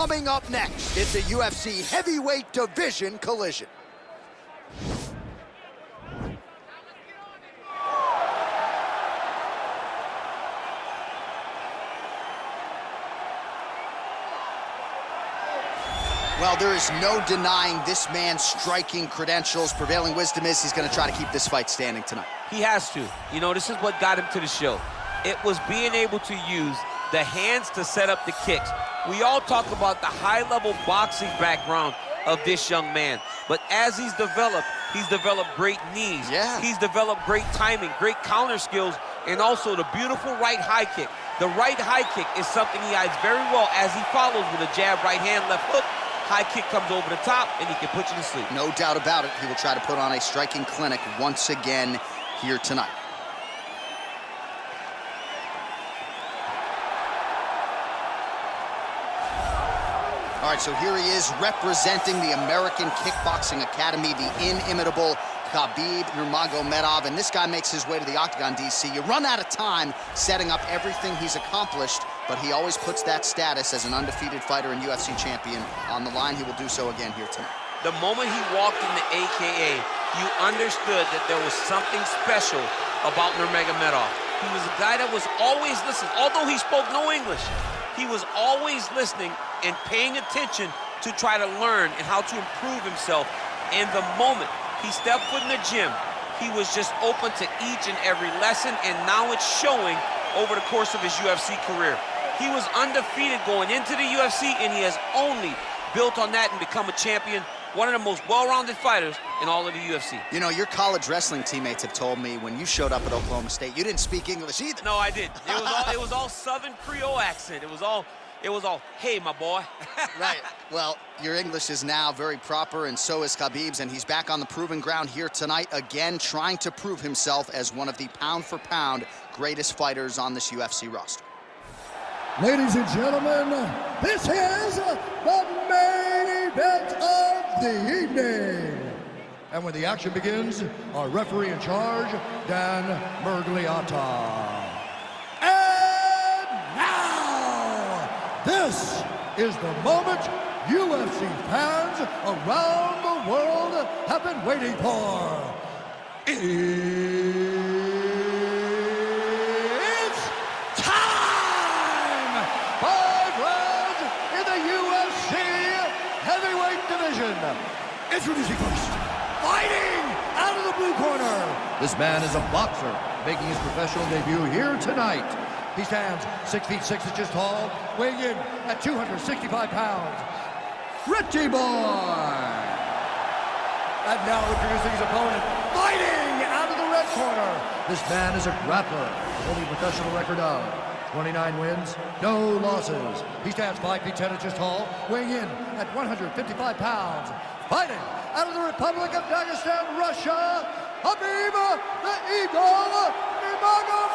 Coming up next, it's a UFC heavyweight division collision. Well, there is no denying this man's striking credentials. Prevailing wisdom is he's going to try to keep this fight standing tonight. He has to. You know, this is what got him to the show. It was being able to use the hands to set up the kicks. We all talk about the high-level boxing background of this young man. But as he's developed great knees. Yeah. He's developed great timing, great counter skills, and also the beautiful right high kick. The right high kick is something he hides very well as he follows with a jab, right hand, left hook. High kick comes over the top, and he can put you to sleep. No doubt about it. He will try to put on a striking clinic once again here tonight. All right, so here he is representing the American Kickboxing Academy, the inimitable Khabib Nurmagomedov, and this guy makes his way to the octagon, DC. You run out of time setting up everything he's accomplished, but he always puts that status as an undefeated fighter and UFC champion on the line. He will do so again here tonight. The moment he walked in the AKA, you understood that there was something special about Nurmagomedov. He was a guy that was always listening. Although he spoke no English, he was always listening and paying attention to try to learn and how to improve himself. And the moment he stepped foot in the gym, he was just open to each and every lesson, and now it's showing over the course of his UFC career. He was undefeated going into the UFC, and he has only built on that and become a champion, one of the most well-rounded fighters in all of the UFC. You know, your college wrestling teammates have told me when you showed up at Oklahoma State, you didn't speak English either. No, I didn't. It was all Southern Creole accent. It was all, hey, my boy. Right. Well, your English is now very proper, and so is Khabib's, and he's back on the proving ground here tonight, again, trying to prove himself as one of the pound-for-pound greatest fighters on this UFC roster. Ladies and gentlemen, this is the main event of the evening. And when the action begins, our referee in charge, Dan Mergliata. And now, this is the moment UFC fans around the world have been waiting for. It's time! 5 rounds in the UFC heavyweight division. Introducing first, fighting out of the blue corner. This man is a boxer, making his professional debut here tonight. He stands 6 feet 6 inches tall, weighing in at 265 pounds. Pretty Boy! And now introducing his opponent, fighting out of the red corner. This man is a grappler, holding a professional record of 29 wins, no losses. He stands 5 feet 10 inches tall, weighing in at 155 pounds. Fighting out of the Republic of Dagestan, Russia, Khabib the Eagle Nurmagomedov!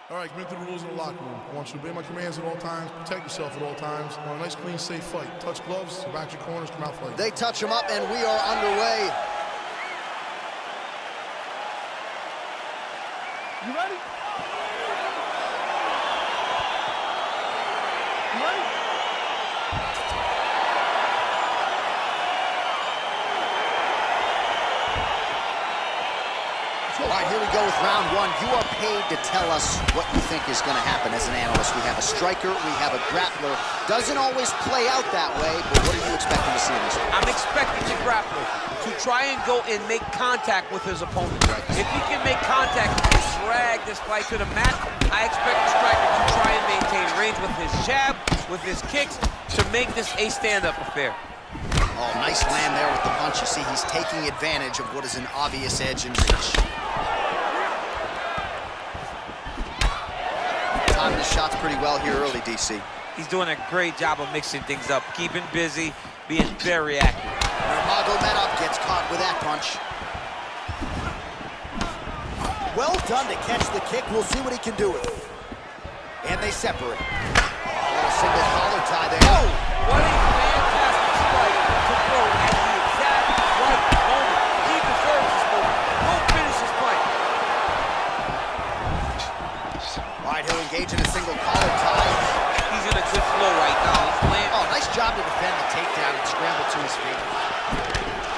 All right, commit to the rules in the locker room. I want you to obey my commands at all times, protect yourself at all times. I want a nice, clean, safe fight. Touch gloves, back your corners, come out fighting. They touch him up, and we are underway. You ready? You ready? All right, here we go with round one. You are paid to tell us what you think is going to happen as an analyst. We have a striker, we have a grappler. Doesn't always play out that way, but what are you expecting to see in this one? I'm expecting the grappler to try and go and make contact with his opponent. Right. If he can make contact and drag this fight to the mat, I expect the striker to try and maintain range with his jab, with his kicks, to make this a stand-up affair. Oh, nice land there with the punch. You see, he's taking advantage of what is an obvious edge and reach. Timing the shots pretty well here early, DC. He's doing a great job of mixing things up, keeping busy, being very active. Nurmagomedov gets caught with that punch. Well done to catch the kick. We'll see what he can do with it. And they separate. Oh, a single collar tie there. Oh, what a fantastic strike to throw at the exact right moment. He deserves this engage in a single collar tie. He's in a good flow right now. He's landing. Oh, nice job to defend the takedown and scramble to his feet.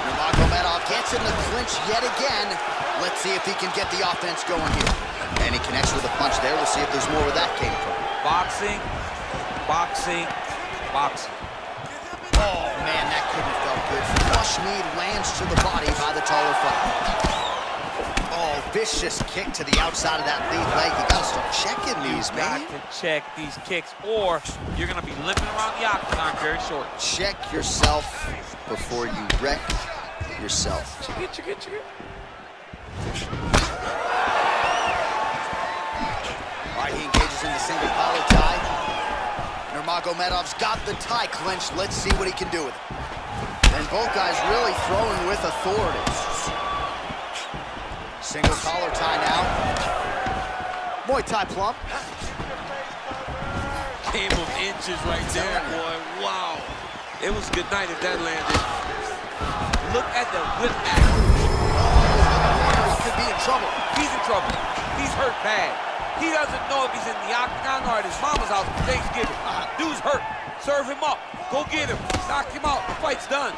Nurmagomedov gets in the clinch yet again. Let's see if he can get the offense going here. And he connects with a punch there. We'll see if there's more where that came from. Boxing, boxing, boxing. Oh, man, that couldn't have felt good. Flush knee lands to the body by the taller fighter. Oh, vicious kick to the outside of that lead leg. You gotta start checking these, man. You got to check these kicks, or you're gonna be limping around the octagon very short. Check yourself before you wreck yourself. Check it. All right, he engages in the single collar tie. Nurmagomedov's got the tie clinched. Let's see what he can do with it. And both guys really throwing with authority. Single collar tie now. Muay Thai plump. Game of inches right there, boy. Wow. It was a good night if that landed. Look at the whip action. He could be in trouble. He's in trouble. He's hurt bad. He doesn't know if he's in the octagon or at his mama's house for Thanksgiving. Dude's hurt. Serve him up. Go get him. Knock him out. The fight's done.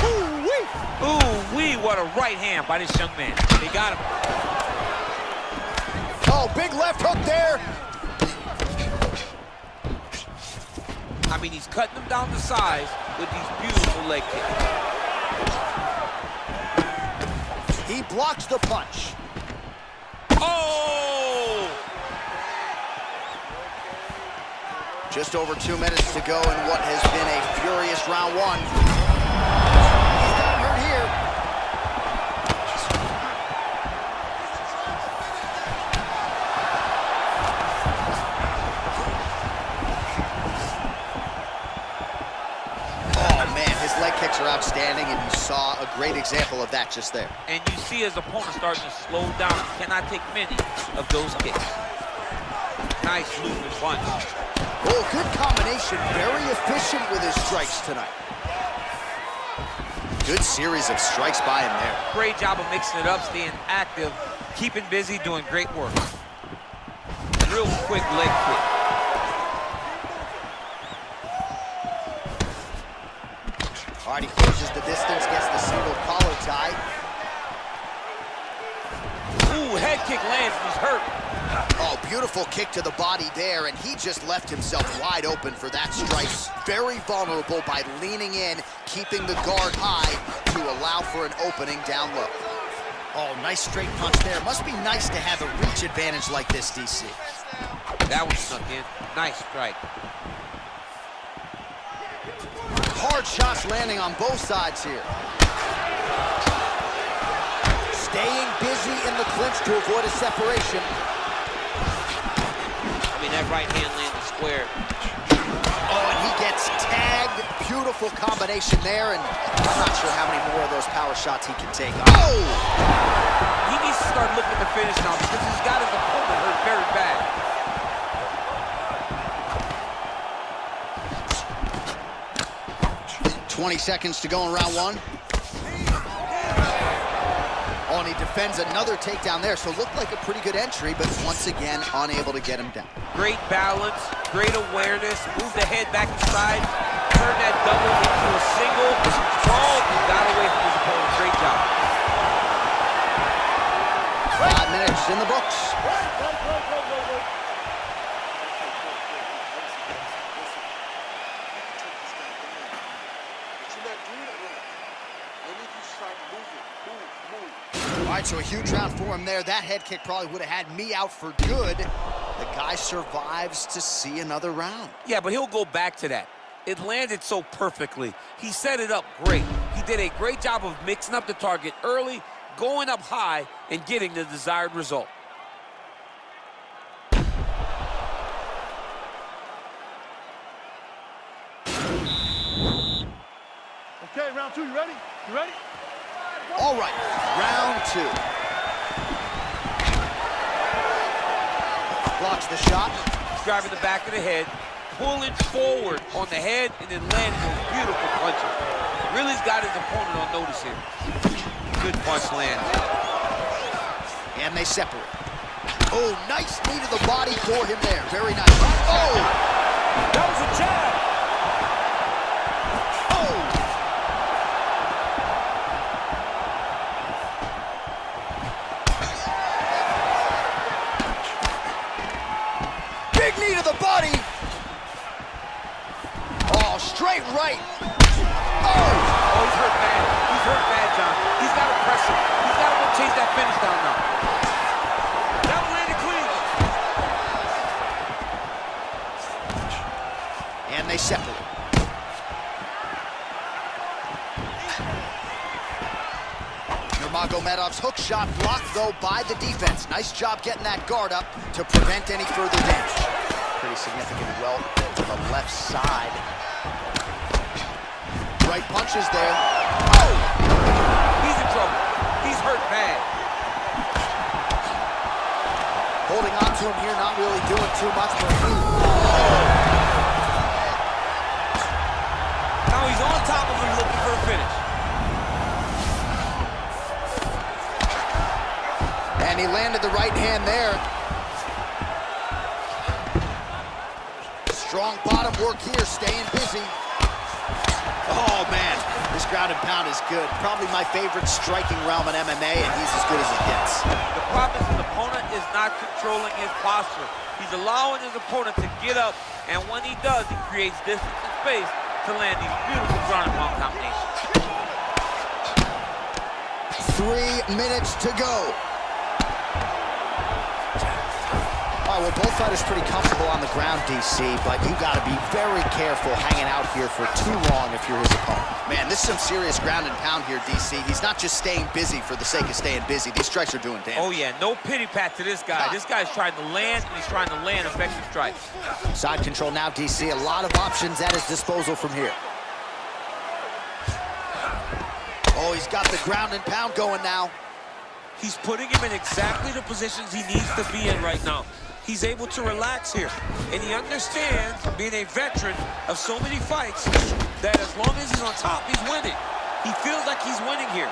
Ooh-wee. Ooh-wee, what a right hand by this young man. They got him. Oh, big left hook there. I mean, he's cutting them down to size with these beautiful leg kicks. He blocks the punch. Oh! Just over 2 minutes to go in what has been a furious round one. He's got hurt here. Oh, man, his leg kicks are outstanding, and you saw a great example of that just there. And you see his opponent starting to slow down. He cannot take many of those kicks. Nice looping punch. Oh, good combination. Very efficient with his strikes tonight. Good series of strikes by him there. Great job of mixing it up, staying active, keeping busy, doing great work. Real quick leg kick. All right, he closes the distance, gets the single collar tie. Ooh, head kick lands, he's hurt. Oh, beautiful kick to the body there, and he just left himself wide open for that strike. Very vulnerable by leaning in, keeping the guard high to allow for an opening down low. Oh, nice straight punch there. Must be nice to have a reach advantage like this, DC. That one snuck in. Nice strike. Hard shots landing on both sides here. Staying busy in the clinch to avoid a separation. I mean, that right hand landed square. Oh, and he gets tagged. Beautiful combination there, and I'm not sure how many more of those power shots he can take. Oh! He needs to start looking to finish now because he's got his opponent hurt very bad. 20 seconds to go in round one. Oh, and he defends another takedown there, so it looked like a pretty good entry, but once again, unable to get him down. Great balance, great awareness, move the head back inside, turn that double into a single. Oh, got away from his opponent. Great job. 5 minutes in the books. All right, so a huge round for him there. That head kick probably would have had me out for good. The guy survives to see another round. Yeah, but he'll go back to that. It landed so perfectly. He set it up great. He did a great job of mixing up the target early, going up high, and getting the desired result. Okay, round two, you ready? You ready? All right, round two. Blocks the shot. Driving the back of the head, pulling forward on the head, and then landing those beautiful punches. Really's got his opponent on notice here. Good punch land. And they separate. Oh, nice knee to the body for him there. Very nice. Oh! That was a jab. Oh! Big knee to the body. Oh, straight right. Oh! Oh, he's hurt bad. He's hurt bad, John. He's got to press him. He's got to go chase that finish down now. That one landed clean. And they separate. Nurmagomedov's hook shot blocked, though, by the defense. Nice job getting that guard up to prevent any further damage. Pretty significant welt to the left side. Right punches there. Oh! He's in trouble. He's hurt bad. Holding on to him here, not really doing too much. But now he's on top of him looking for a finish. And he landed the right hand there. Strong bottom work here, staying busy. Oh, man, this ground and pound is good. Probably my favorite striking realm in MMA, and he's as good as it gets. The problem is his opponent is not controlling his posture. He's allowing his opponent to get up, and when he does, he creates distance and space to land these beautiful ground and pound combinations. 3 minutes to go. All right, well, both fighters pretty comfortable on the ground, DC, but you got to be very careful hanging out here for too long if you're his opponent. Man, this is some serious ground and pound here, DC. He's not just staying busy for the sake of staying busy. These strikes are doing damage. Oh, yeah, no pity pat to this guy. This guy's trying to land, and he's trying to land effective strikes. Side control now, DC. A lot of options at his disposal from here. Oh, he's got the ground and pound going now. He's putting him in exactly the positions he needs to be in right now. He's able to relax here, and he understands, being a veteran of so many fights, that as long as he's on top, he's winning. He feels like he's winning here.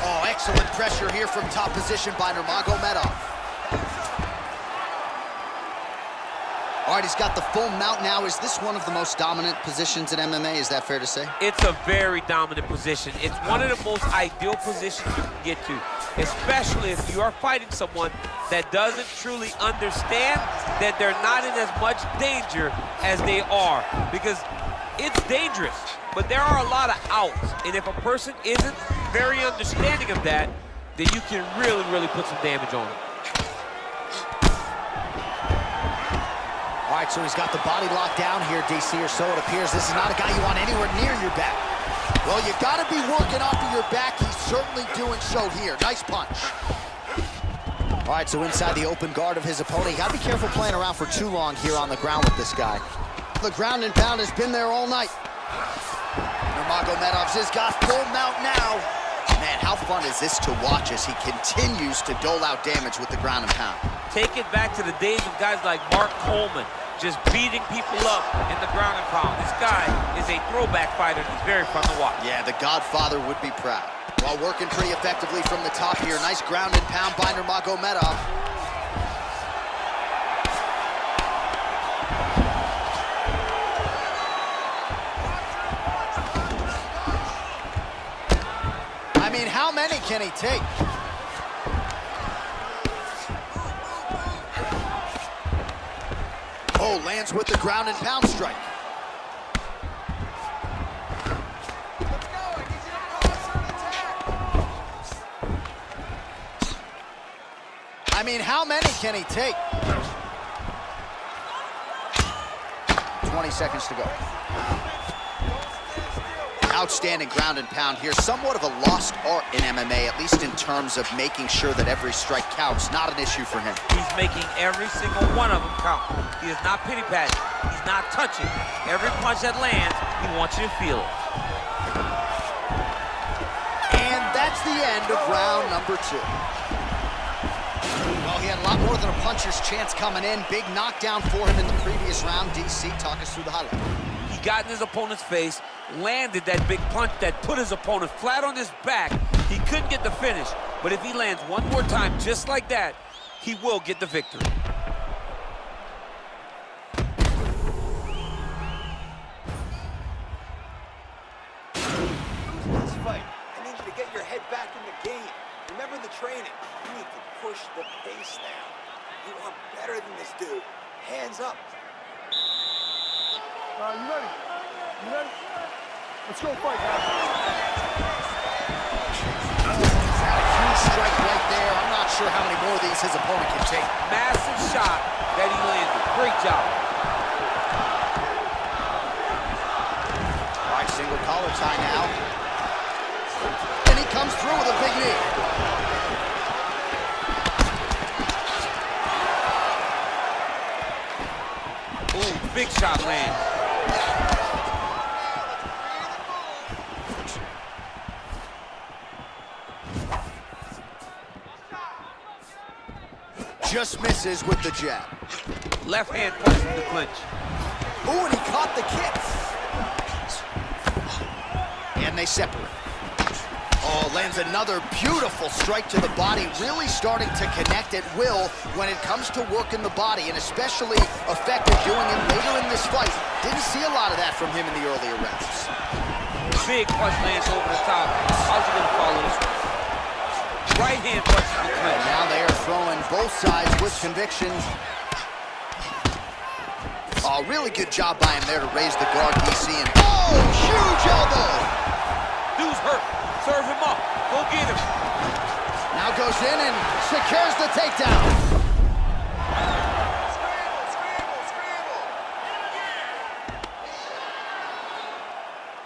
Oh, excellent pressure here from top position by Nurmagomedov. All right, he's got the full mount now. Is this one of the most dominant positions in MMA? Is that fair to say? It's a very dominant position. It's one of the most ideal positions you can get to, especially if you are fighting someone that doesn't truly understand that they're not in as much danger as they are, because it's dangerous, but there are a lot of outs, and if a person isn't very understanding of that, then you can really, really put some damage on them. All right, so he's got the body locked down here, DC, or so it appears. This is not a guy you want anywhere near your back. Well, you got to be working off of your back. He's certainly doing so here. Nice punch. All right, so inside the open guard of his opponent. You got to be careful playing around for too long here on the ground with this guy. The ground and pound has been there all night. Nurmagomedov's has got full mount now. Man, how fun is this to watch as he continues to dole out damage with the ground and pound? Take it back to the days of guys like Mark Coleman, just beating people up in the ground and pound. This guy is a throwback fighter. He's very fun to watch. Yeah, the Godfather would be proud. While working pretty effectively from the top here. Nice ground and pound by Nurmagomedov. I mean, how many can he take? Oh, lands with the ground and pound strike. I mean, how many can he take? 20 seconds to go. Outstanding ground and pound here. Somewhat of a lost art in MMA, at least in terms of making sure that every strike counts. Not an issue for him. He's making every single one of them count. He is not pity-patting. He's not touching. Every punch that lands, he wants you to feel it. And that's the end of round number 2. Well, he had a lot more than a puncher's chance coming in. Big knockdown for him in the previous round. DC, talk us through the highlight. He got in his opponent's face, landed that big punch that put his opponent flat on his back. He couldn't get the finish, but if he lands one more time just like that, he will get the victory. This fight, I need you to get your head back in the game. Remember the training. You need to push the pace now. You are better than this dude. Hands up. You ready? You ready? Let's go fight, guys. Huge strike right there. I'm not sure how many more of these his opponent can take. Massive shot that he landed. Great job. All right, single collar tie now. And he comes through with a big knee. Ooh, big shot land. Just misses with the jab. Left hand punch in the clinch. Ooh, and he caught the kicks. And they separate. Oh, lands another beautiful strike to the body, really starting to connect at will when it comes to working the body, and especially effective doing it later in this fight. Didn't see a lot of that from him in the earlier rounds. Big punch lands over the top. How's he gonna follow this one? Right hand punch in the clinch. And now they are throwing both sides with conviction. Oh, really good job by him there to raise the guard, DC. And oh, huge elbow! Dude's hurt. Serve him up. Go get him. Now goes in and secures the takedown.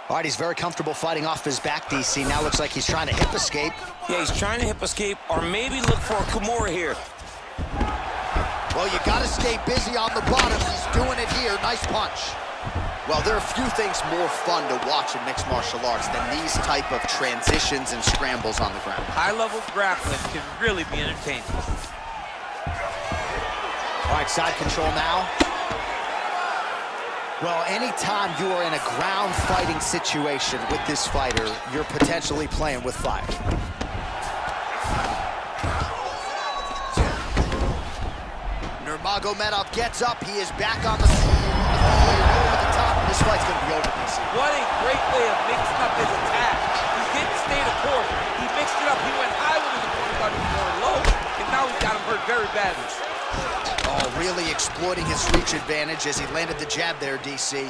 All right, he's very comfortable fighting off his back, DC. Now looks like he's trying to hip escape. Yeah, he's trying to hip escape or maybe look for a Kimura here. Well, you got to stay busy on the bottom. He's doing it here. Nice punch. Well, there are few things more fun to watch in mixed martial arts than these type of transitions and scrambles on the ground. High-level grappling can really be entertaining. All right, side control now. Well, anytime you are in a ground fighting situation with this fighter, you're potentially playing with fire. Nurmagomedov gets up. He is back on the top. This fight's going to be over, DC. What a great way of mixing up his attack. He didn't stay the course. He mixed it up. He went high when his opponent thought he was going low, and now he's got him hurt very badly. Oh, really exploiting his reach advantage as he landed the jab there, DC.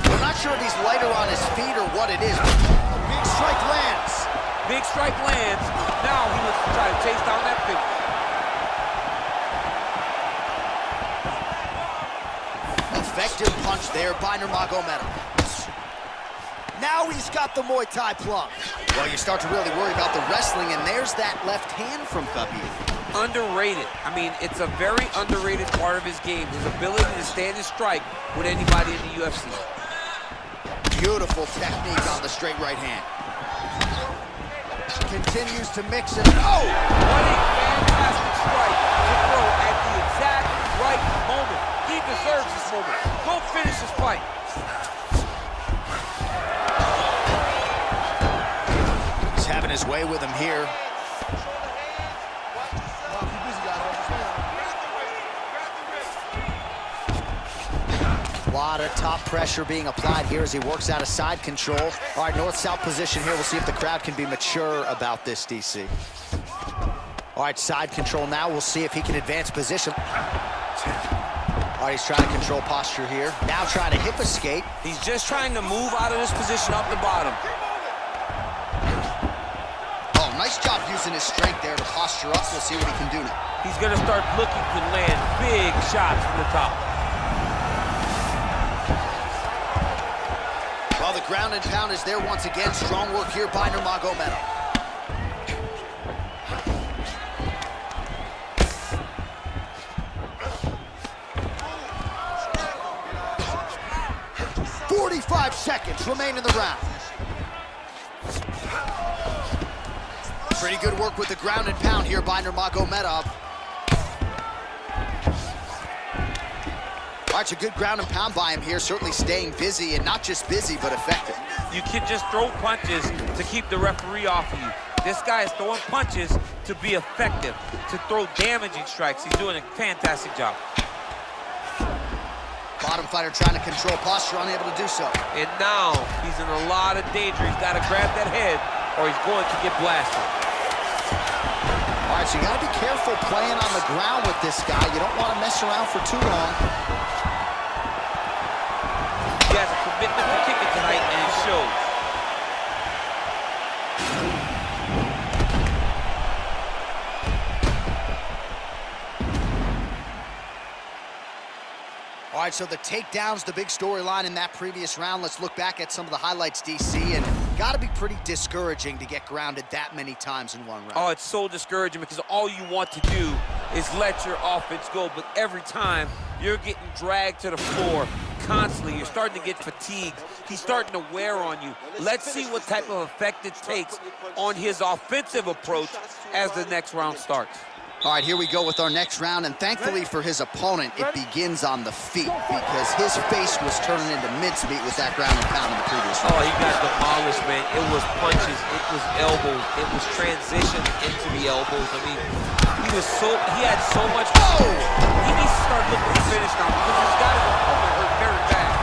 We're not sure if he's lighter on his feet or what it is. Big strike lands. Big strike lands. Now he wants to try to chase down that figure. Effective punch there by Nurmagomedov. Now he's got the Muay Thai plum. Well, you start to really worry about the wrestling, and there's that left hand from Khabib. Underrated. I mean, it's a very underrated part of his game, his ability to stand and strike with anybody in the UFC. Beautiful technique on the straight right hand. Continues to mix it. Oh! What a fantastic strike to throw at the exact right moment. He deserves this moment. Go finish this fight. He's having his way with him here. A lot of top pressure being applied here as he works out of side control. All right, north-south position here. We'll see if the crowd can be mature about this, DC. All right, side control now. We'll see if he can advance position. All right, he's trying to control posture here. Now trying to hip escape. He's just trying to move out of this position off the bottom. Oh, nice job using his strength there to posture up. We'll see what he can do now. He's going to start looking to land big shots from the top. Well, the ground and pound is there once again. Strong work here by Nurmagomedov. "45 seconds remain in the round." Pretty good work with the ground and pound here by Nurmagomedov. All right, it's a good ground and pound by him here, certainly staying busy, and not just busy, but effective. You can just throw punches to keep the referee off of you. This guy is throwing punches to be effective, to throw damaging strikes. He's doing a fantastic job. Bottom fighter trying to control posture, unable to do so. And now he's in a lot of danger. He's got to grab that head or he's going to get blasted. All right, so you got to be careful playing on the ground with this guy. You don't want to mess around for too long. He has a commitment to kicking tonight, and it shows. All right, so the takedown's the big storyline in that previous round. Let's look back at some of the highlights, DC, and got to be pretty discouraging to get grounded that many times in one round. Oh, it's so discouraging because all you want to do is let your offense go, but every time you're getting dragged to the floor constantly. You're starting to get fatigued. He's starting to wear on you. Let's see what type of effect it takes on his offensive approach as the next round starts. All right, here we go with our next round, and thankfully for his opponent, it begins on the feet because his face was turning into mincemeat with that ground and pound in the previous round. Oh, he got demolished, man. It was punches, it was elbows, it was transition into the elbows. I mean, he had so much. Oh! He needs to start looking to finish now because he's got his opponent hurt very bad.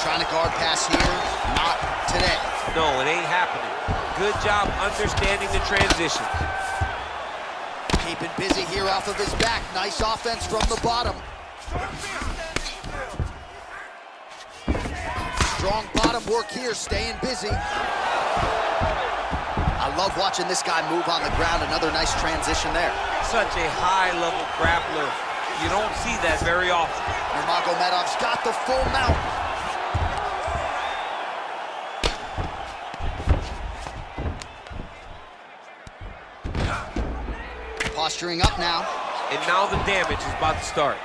Trying to guard pass here, not today. No, it ain't happening. Good job understanding the transitions. Keeping busy here off of his back. Nice offense from the bottom. Strong bottom work here, staying busy. I love watching this guy move on the ground. Another nice transition there. Such a high-level grappler. You don't see that very often. Nurmagomedov's got the full mount. Posturing up now. And now the damage is about to start.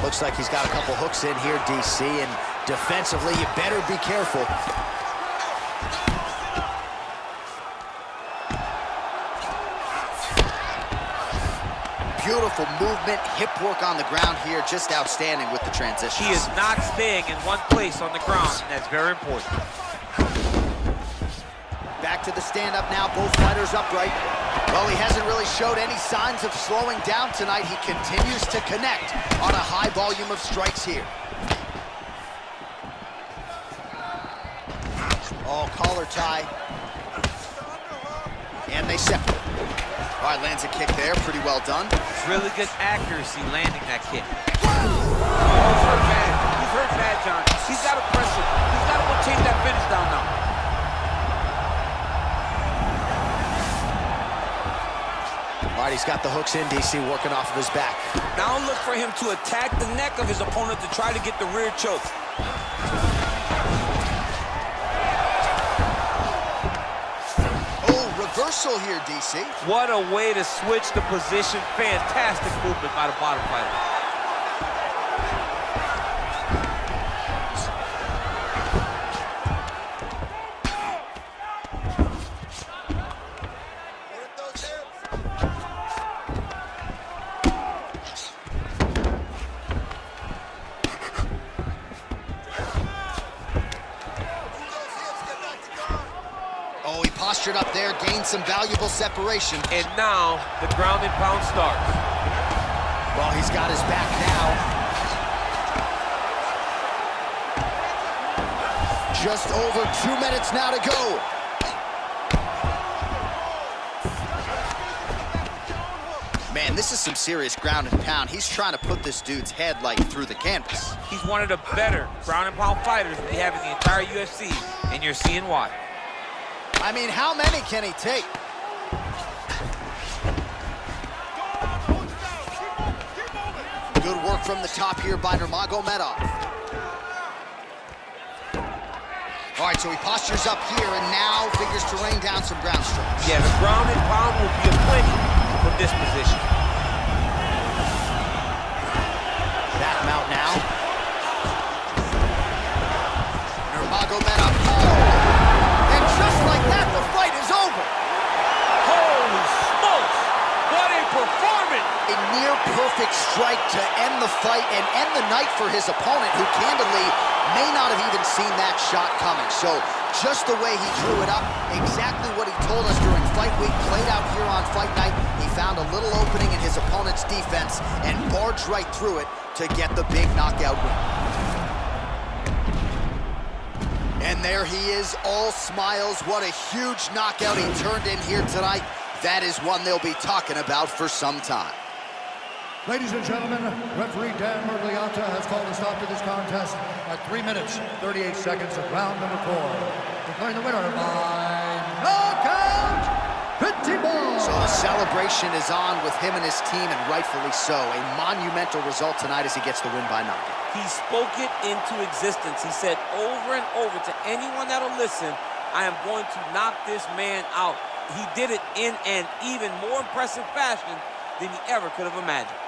Looks like he's got a couple hooks in here, DC, and defensively, you better be careful. Beautiful movement, hip work on the ground here, just outstanding with the transition. He is not staying in one place on the ground, and that's very important. Back to the stand-up now, both fighters upright. Well, he hasn't really showed any signs of slowing down tonight. He continues to connect on a high volume of strikes here. Oh, collar tie. And they separate. All right, lands a kick there, pretty well done. It's really good accuracy landing that kick. Oh, he's hurt bad. He's hurt bad, John. He's got to press it. He's got to go chase that finish down now. All right, he's got the hooks in, DC, working off of his back. Now look for him to attack the neck of his opponent to try to get the rear choke. Oh, reversal here, DC. What a way to switch the position. Fantastic movement by the bottom fighter. Postured up there, gained some valuable separation. And now the ground and pound starts. Well, he's got his back now. Just over 2 minutes now to go. Man, this is some serious ground and pound. He's trying to put this dude's head like through the canvas. He's one of the better ground and pound fighters they have in the entire UFC, and you're seeing why. I mean, how many can he take? Good work from the top here by Nurmagomedov. All right, so he postures up here and now figures to rain down some ground strikes. Yeah, the ground and pound will be a plenty from this position. Back mount now. Nurmagomedov. And just like that, the fight is over. Holy smokes! What a performance! A near-perfect strike to end the fight and end the night for his opponent, who candidly may not have even seen that shot coming. So just the way he drew it up, exactly what he told us during fight week, played out here on fight night. He found a little opening in his opponent's defense and barged right through it to get the big knockout win. And there he is, all smiles. What a huge knockout he turned in here tonight. That is one they'll be talking about for some time. Ladies and gentlemen, referee Dan Mergliata has called a stop to this contest at 3 minutes, 38 seconds of round number 4. Declaring the winner by knockout, Pretty Boy. So the celebration is on with him and his team, and rightfully so. A monumental result tonight as he gets the win by knockout. He spoke it into existence. He said over and over to anyone that'll listen, I am going to knock this man out. He did it in an even more impressive fashion than he ever could have imagined.